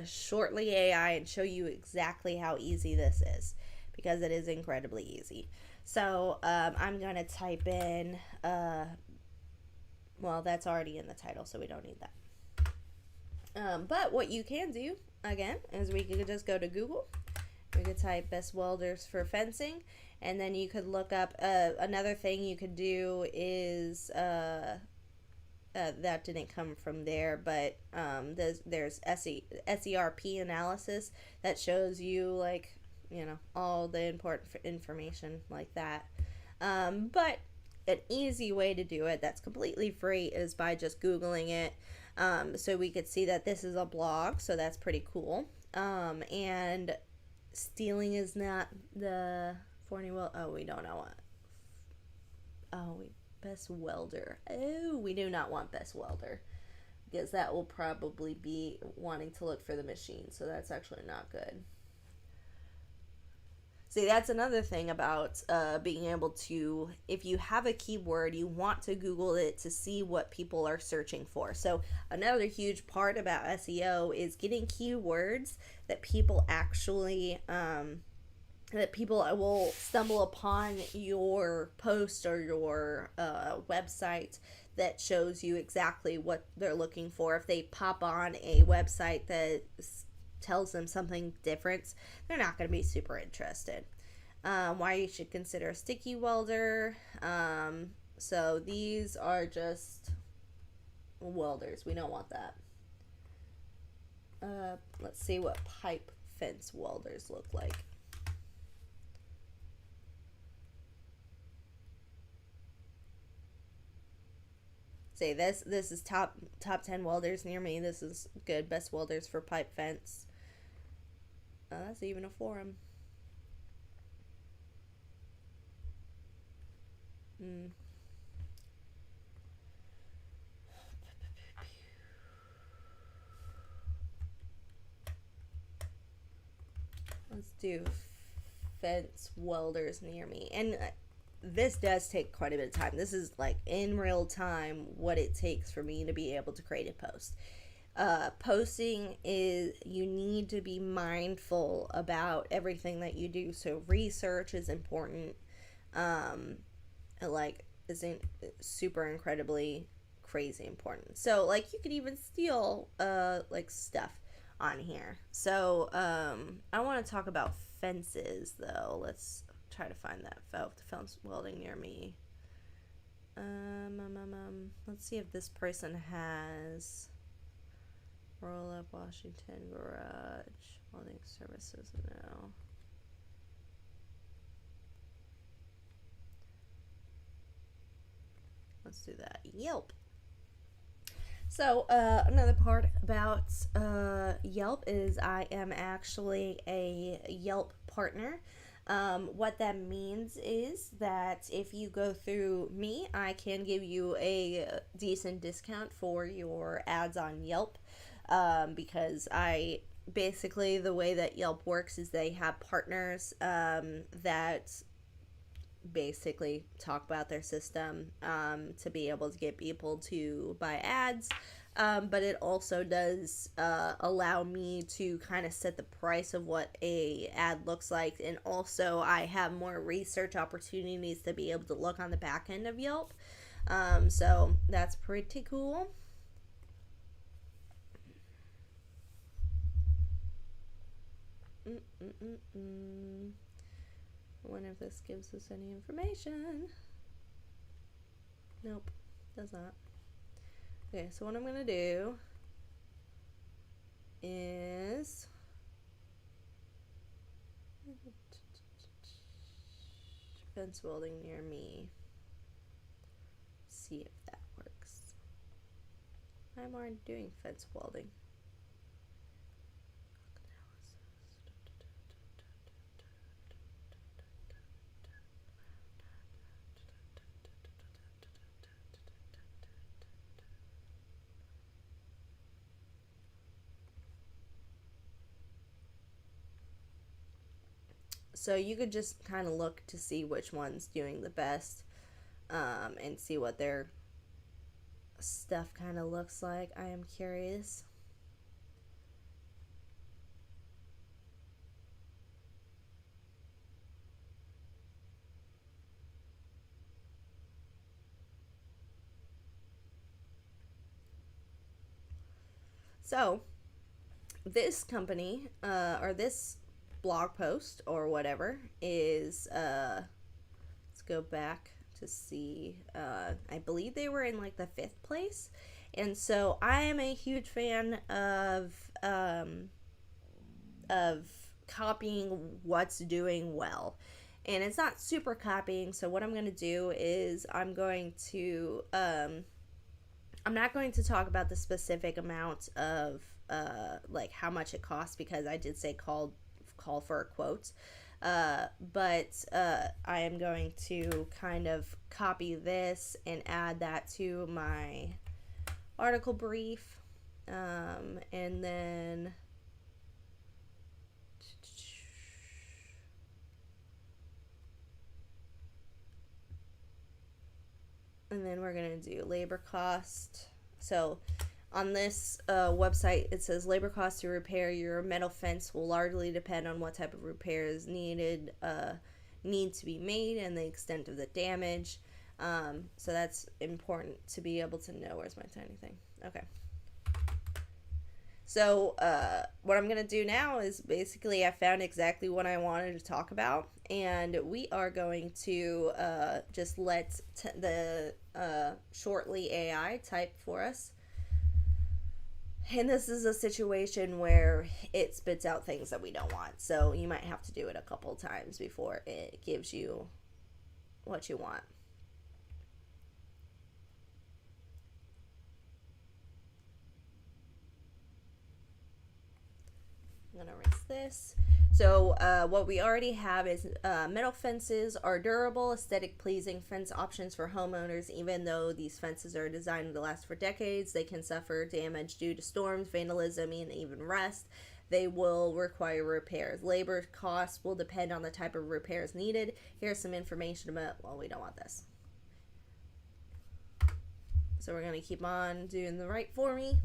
Speaker 1: Shortly AI and show you exactly how easy this is, because it is incredibly easy. So I'm going to type in, well, that's already in the title, so we don't need that. But what you can do, again, is we could just go to Google. We could type best welders for fencing, and then you could look up, another thing you could do is, that didn't come from there, but there's SERP analysis that shows you, all the important information like that. But an easy way to do it that's completely free is by just Googling it. So we could see that this is a blog, so that's pretty cool. And stealing is not the we don't know what. Best welder. Oh, we do not want best welder, because that will probably be wanting to look for the machine, so that's actually not good. See, that's another thing about being able to, if you have a keyword, you want to Google it to see what people are searching for. So another huge part about SEO is getting keywords that people actually, that people will stumble upon your post or your website that shows you exactly what they're looking for. If they pop on a website that tells them something different, they're not going to be super interested. Why you should consider a sticky welder. So these are just welders. We don't want that. Let's see what pipe fence welders look like. Say this is top 10 welders near me. This is good. Best welders for pipe fence. That's even a forum. Let's do fence welders near me. And this does take quite a bit of time. This is like in real time what it takes for me to be able to create a post. Posting is, you need to be mindful about everything that you do. So research is important. Like isn't super incredibly crazy important. So like you could even steal like stuff on here. So I want to talk about fences though. Let's try to find that fence welding near me. Let's see if this person has Roll Up Washington Garage welding services. No. Let's do that. Yelp. So another part about Yelp is I am actually a Yelp partner. What that means is that if you go through me, I can give you a decent discount for your ads on Yelp, because I basically, the way that Yelp works is they have partners that basically talk about their system to be able to get people to buy ads. But it also does allow me to kind of set the price of what a ad looks like, and also I have more research opportunities to be able to look on the back end of Yelp. So that's pretty cool. I wonder if this gives us any information. Nope, does not. Okay, so what I'm going to do is fence welding near me. See if that works. I'm already doing fence welding. So you could just kind of look to see which one's doing the best, and see what their stuff kind of looks like. I am curious. So this company, or this blog post or whatever is, let's go back to see, I believe they were in like the 5th place. And so I am a huge fan of copying what's doing well. And it's not super copying, so what I'm going to do is I'm not going to talk about the specific amount of like how much it costs, because I did say call for a quote. But I am going to kind of copy this and add that to my article brief, and then we're going to do labor cost. So on this website, it says labor cost to repair your metal fence will largely depend on what type of repairs need to be made and the extent of the damage. So that's important to be able to know. Where's my tiny thing? Okay. So what I'm going to do now is basically I found exactly what I wanted to talk about, and we are going to just let the Shortly AI type for us. And this is a situation where it spits out things that we don't want. So you might have to do it a couple times before it gives you what you want. I'm going to erase this. So what we already have is metal fences are durable, aesthetic pleasing fence options for homeowners. Even though these fences are designed to last for decades, they can suffer damage due to storms, vandalism, and even rust. They will require repairs. Labor costs will depend on the type of repairs needed. Here's some information about, well, we don't want this. So we're going to keep on doing the right for me.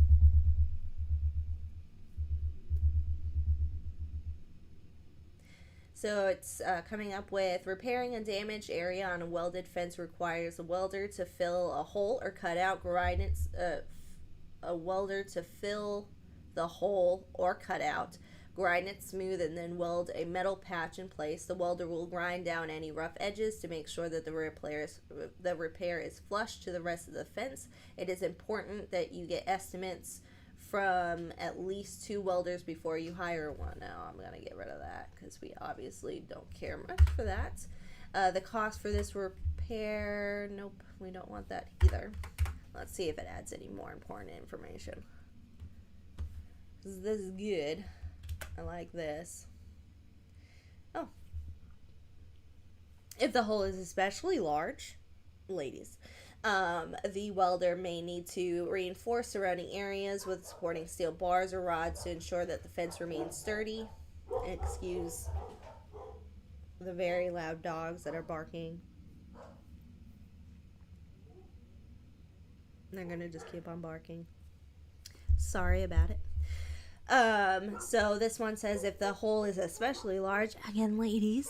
Speaker 1: So it's coming up with repairing a damaged area on a welded fence requires a welder to fill a hole or cut out, grind it, a welder to fill the hole or cut out, grind it smooth, and then weld a metal patch in place. The welder will grind down any rough edges to make sure that the repair is flush to the rest of the fence. It is important that you get estimates from at least 2 welders before you hire one. Now I'm going to get rid of that because we obviously don't care much for that. The cost for this repair, nope, we don't want that either. Let's see if it adds any more important information. This is good. I like this. Oh. If the hole is especially large, ladies, the welder may need to reinforce surrounding areas with supporting steel bars or rods to ensure that the fence remains sturdy. Excuse the very loud dogs that are barking. They're gonna just keep on barking. Sorry about it. So this one says if the hole is especially large, again, ladies,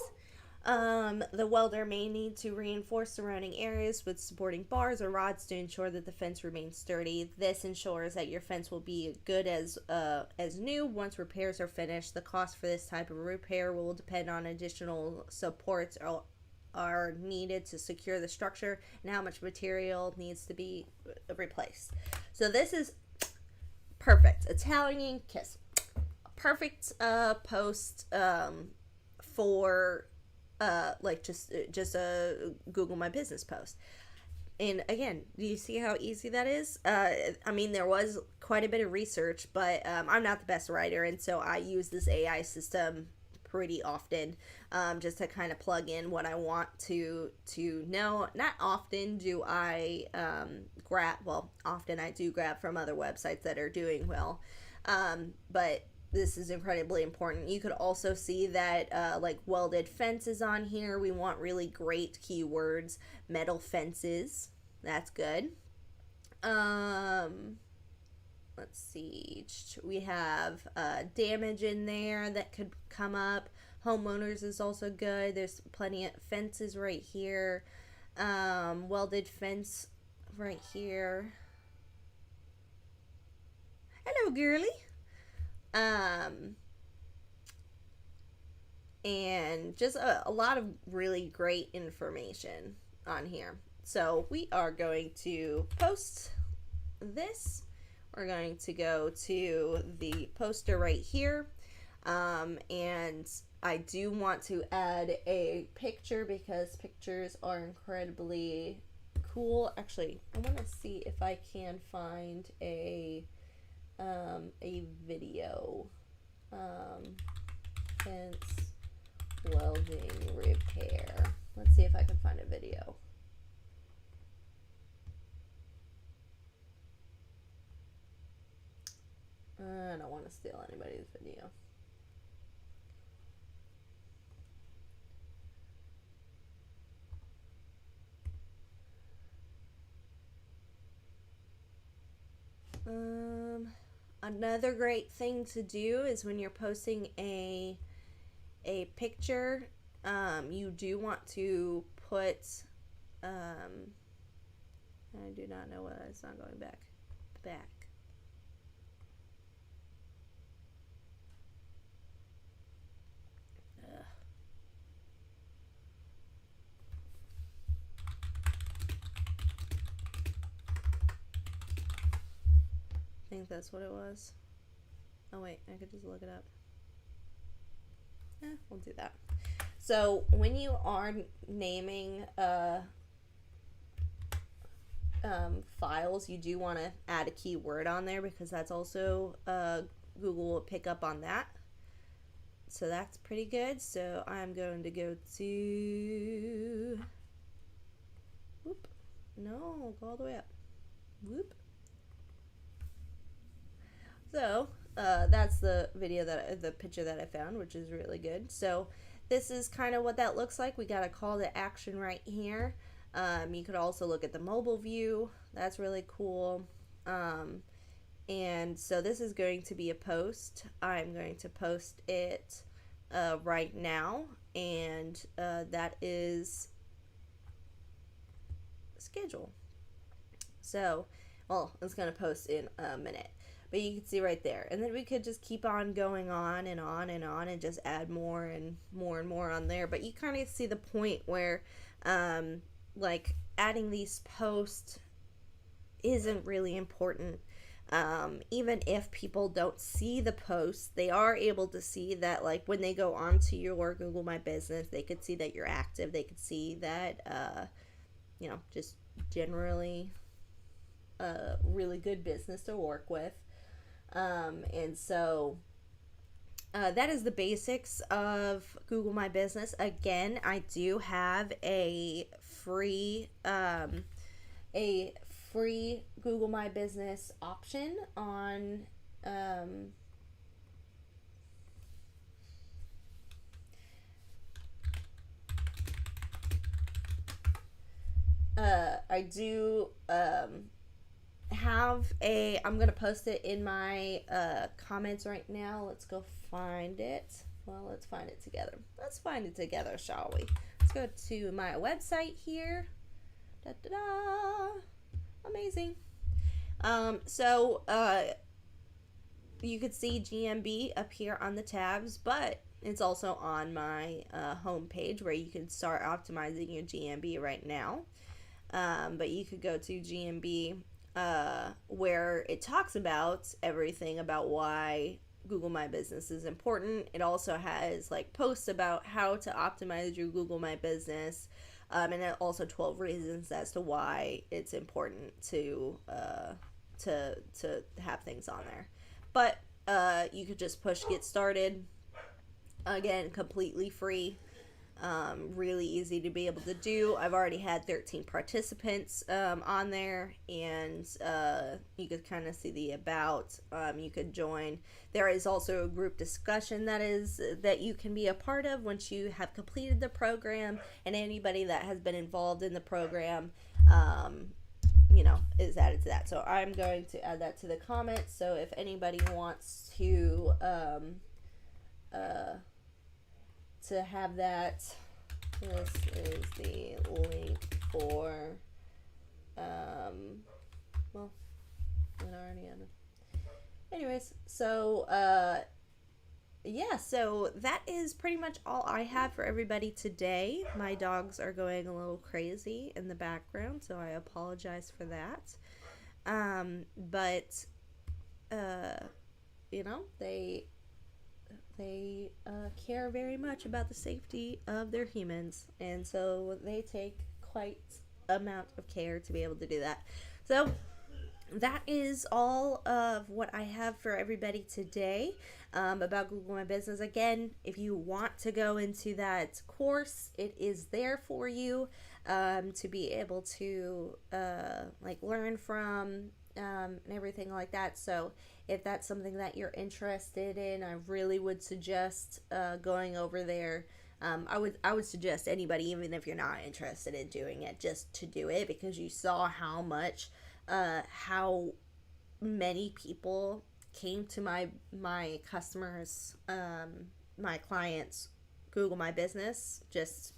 Speaker 1: the welder may need to reinforce surrounding areas with supporting bars or rods to ensure that the fence remains sturdy. This ensures that your fence will be good as new once repairs are finished. The cost for this type of repair will depend on additional supports are needed to secure the structure and how much material needs to be replaced. So this is perfect. Italian kiss. Perfect post for like just a Google My Business post. And again, do you see how easy that is? I mean, there was quite a bit of research, but I'm not the best writer, and so I use this AI system pretty often, just to kind of plug in what I want to know. Not often do I often I do grab from other websites that are doing well, but this is incredibly important. You could also see that like welded fences on here. We want really great keywords. Metal fences. That's good. Let's see. We have damage in there that could come up. Homeowners is also good. There's plenty of fences right here. Welded fence right here. Hello, girly. And just a lot of really great information on here. So we are going to post this. We're going to go to the poster right here. And I do want to add a picture because pictures are incredibly cool. Actually, I want to see if I can find a video. Fence welding repair. Let's see if I can find a video. I don't want to steal anybody's video. Another great thing to do is when you're posting a picture, you do want to put I do not know why it's not going back. Ugh. I think that's what it was. Oh wait, I could just look it up. We'll do that. So when you are naming files, you do want to add a keyword on there, because that's also Google will pick up on that. So that's pretty good. So I'm going to go to, whoop, no, go all the way up, whoop. So that's the picture that I found, which is really good. So this is kind of what that looks like. We got a call to action right here. You could also look at the mobile view. That's really cool. And so this is going to be a post. I'm going to post it right now, and that is schedule. So, well, it's going to post in a minute, but you can see right there. And then we could just keep on going on and on and on and just add more and more and more on there. But you kind of see the point where like adding these posts isn't really important. Even if people don't see the posts, they are able to see that, like, when they go onto your Google My Business, they could see that you're active. They could see that, just generally a really good business to work with. And so that is the basics of Google My Business. Again, I do have a free Google My Business option on I do have I'm gonna post it in my comments right now. Let's go find it. Well, let's find it together. Let's find it together, shall we? Let's go to my website here. Da da da. Amazing. So you could see GMB up here on the tabs, but it's also on my home page where you can start optimizing your GMB right now. But you could go to GMB where it talks about everything about why Google My Business is important. It also has like posts about how to optimize your Google My Business, and also 12 reasons as to why it's important to have things on there. But you could just push get started. Again, completely free. Really easy to be able to do. I've already had 13 participants on there, and you could kind of see the about. You could join. There is also a group discussion that you can be a part of once you have completed the program, and anybody that has been involved in the program is added to that. So I'm going to add that to the comments. So if anybody wants to have that, this is the link for well, I already had it. Anyways, so yeah, so that is pretty much all I have for everybody today. My dogs are going a little crazy in the background, so I apologize for that. But they care very much about the safety of their humans, and so they take quite amount of care to be able to do that. So that is all of what I have for everybody today about Google My Business. Again, if you want to go into that course, it is there for you to be able to learn from and everything like that. So if that's something that you're interested in, I really would suggest going over there. I would suggest anybody, even if you're not interested in doing it, just to do it, because you saw how many people came to my customers, my clients Google My Business, just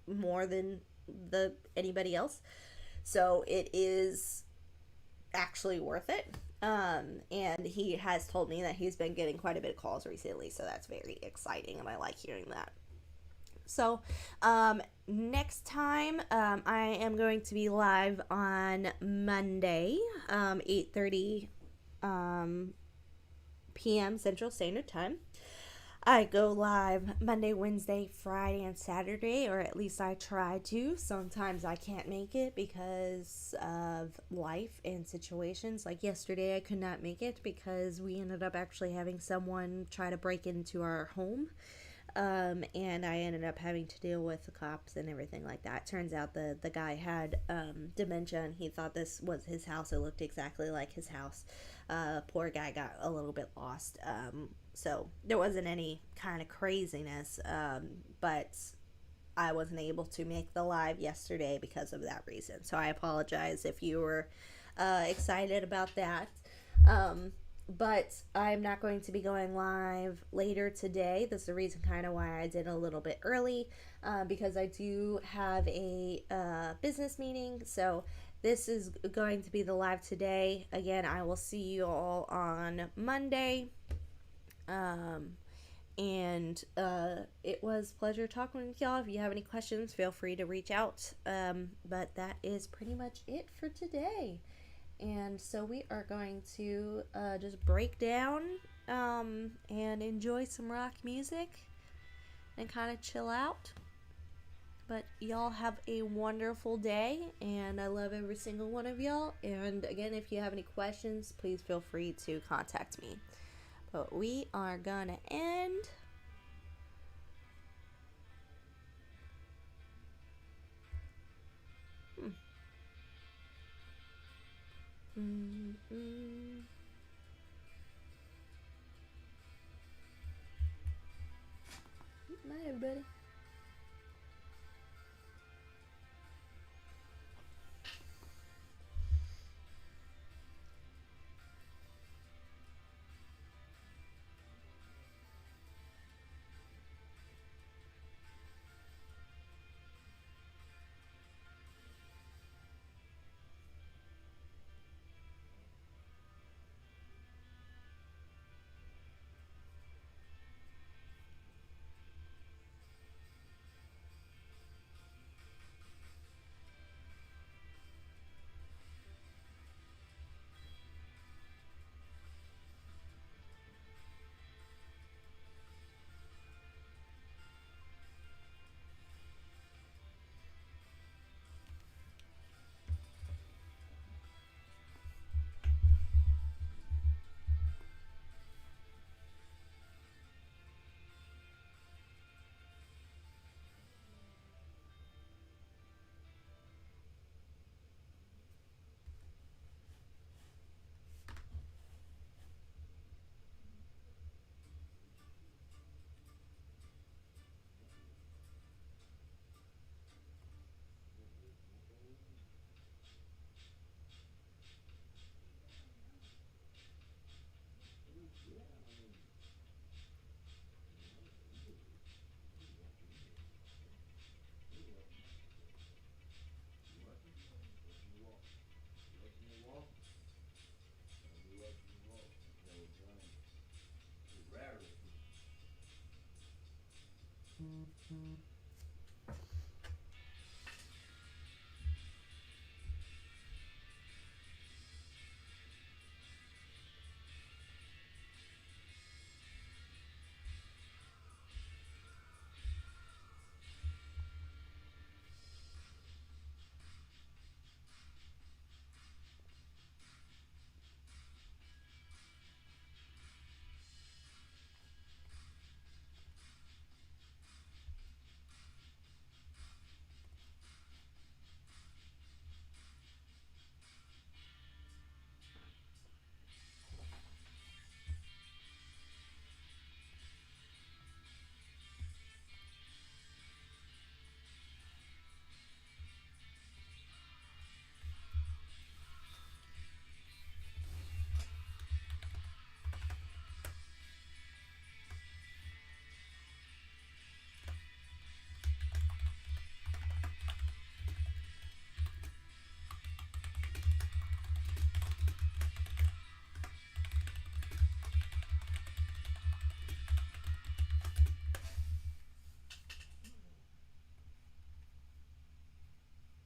Speaker 1: more than the anybody else. So it is actually worth it. And he has told me that he's been getting quite a bit of calls recently, so that's very exciting, and I like hearing that. So, next time, I am going to be live on Monday, 8:30 um, p.m. Central Standard Time. I go live Monday, Wednesday, Friday, and Saturday, or at least I try to. Sometimes I can't make it because of life and situations. Like yesterday, I could not make it because we ended up actually having someone try to break into our home. And I ended up having to deal with the cops and everything like that. Turns out the guy had dementia, and he thought this was his house. It looked exactly like his house. Poor guy got a little bit lost. So there wasn't any kind of craziness, but I wasn't able to make the live yesterday because of that reason. So I apologize if you were excited about that. Um, but I'm not going to be going live later today. That's the reason kind of why I did a little bit early, because I do have a business meeting. So this is going to be the live today. Again, I will see you all on Monday. Um, and it was a pleasure talking with y'all. If you have any questions, feel free to reach out. But that is pretty much it for today. And so we are going to just break down and enjoy some rock music and kind of chill out. But y'all have a wonderful day, and I love every single one of y'all. And again, if you have any questions, please feel free to contact me. But we are gonna end. Mm-mm. Bye, everybody.